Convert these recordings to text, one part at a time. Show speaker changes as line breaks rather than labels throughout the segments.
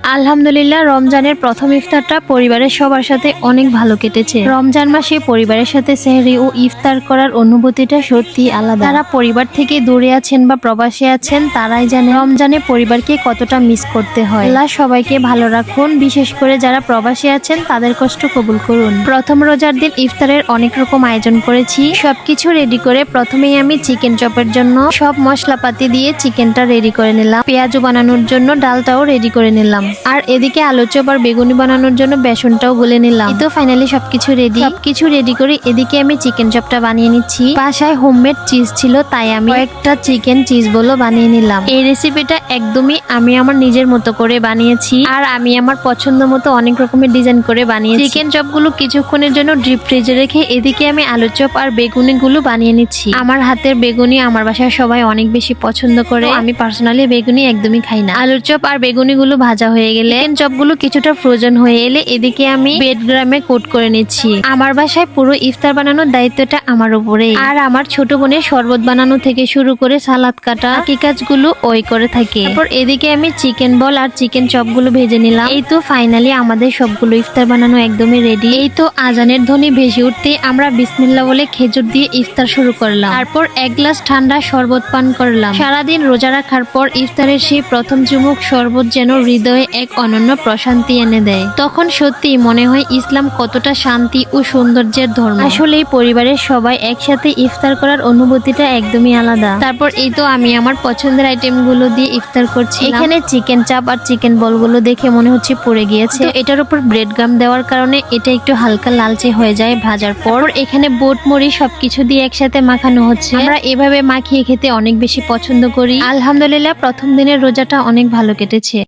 আলহামদুলিল্লাহ, রমজানের প্রথম ইফতারটা পরিবারের সবার সাথে অনেক ভালো কেটেছে। রমজান মাসে পরিবারের সাথে সেহরি ও ইফতার করার অনুভূতিটা সত্যি আলাদা। যারা পরিবার থেকে দূরে আছেন বা প্রবাসে আছেন তারাই জানে রমজানে পরিবারকে কতটা মিস করতে হয়। আল্লাহ সবাইকে ভালো রাখুন, বিশেষ করে যারা প্রবাসে আছেন তাদের কষ্ট কবুল করুন। প্রথম রোজার দিন ইফতারের অনেক রকম আয়োজন করেছি। সবকিছু রেডি করে প্রথমেই আমি চিকেন চপের জন্য সব মশলাপাতি দিয়ে চিকেনটা রেডি করে নিলাম। পেঁয়াজু বানানোর জন্য ডালটাও রেডি করে নিলাম। আর এদিকে আলু চপ আর বেগুনি বানানোর জন্য বেসনটাও গুলে নিলাম। তো ফাইনালি সবকিছু রেডি করে এদিকে আমি চিকেন চপটা বানিয়ে নিচ্ছি। বাসায় হোমমেড চিজ ছিল, তাই আমি একটা চিকেন চিজ বলও বানিয়ে নিলাম। এই রেসিপিটা একদমই আমি আমার নিজের মতো করে বানিয়েছি, আর আমি আমার পছন্দ মতো অনেক রকমের ডিজাইন করে বানিয়েছি। চিকেন চপগুলো কিছুক্ষণের জন্য ডিপ ফ্রিজে রেখে এদিকে আমি আলু চপ আর বেগুনি গুলো বানিয়ে নিচ্ছি। আমার হাতের বেগুনি আমার বাসায় সবাই অনেক বেশি পছন্দ করে। আমি পার্সোনালি বেগুনি একদমই খাই না। আলুর চপ আর বেগুনি গুলো ভাজা হয়ে গেলে চিকেন চপগুলো কিছুটা ফ্রোজেন হয়ে এলে এদিকে আমি ব্রেড গ্রামে কোট করে নিচ্ছি। আমার বাসায় পুরো ইফতার বানানোর দায়িত্বটা আমার উপরে, আর আমার ছোট বোনের শরবত বানানো থেকে শুরু করে সালাদ কাটা বাকি কাজগুলো ওই করে থাকে। তারপর এদিকে আমি চিকেন বল আর চিকেন চপগুলো ভেজে নিলাম। এই তো ফাইনালি আমাদের সবগুলো ইফতার বানানো একদমই রেডি। এই তো আজানের ধ্বনি ভেসে উঠতে আমরা বিসমিল্লাহ বলে খেজুর দিয়ে ইফতার শুরু করলাম। তারপর এক গ্লাস ঠান্ডা শরবত পান করলাম। সারাদিন রোজা রাখার পর ইফতারের সেই প্রথম চুমুক শরবত যেন হৃদয়ে এক অনন্য প্রশান্তি এনে দেয়। তখন সত্যি মনে হয় ইসলাম কতটা শান্তি ও সৌন্দর্যের ধর্ম। আসলে পরিবারের সবাই একসাথে ইফতার করার অনুভূতিটা একদমই আলাদা। তারপর এই তো আমি আমার পছন্দের আইটেম গুলো দিয়ে ইফতার করছি। এখানে চিকেন চাপ আর চিকেন বল গুলো দেখে মনে হচ্ছে পড়ে গিয়েছে। এটার উপর ব্রেড গাম দেওয়ার কারণে এটা একটু হালকা লালচে হয়ে যায় ভাজার পর। এখানে বোট মুড়ি সবকিছু দিয়ে একসাথে মাখানো হচ্ছে। আমরা এভাবে মাখিয়ে খেতে অনেক বেশি পছন্দ করি। আলহামদুলিল্লাহ, প্রথম দিনের রোজাটা অনেক ভালো কেটেছে।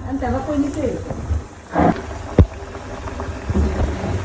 Anh chào bác Quyên đi chị.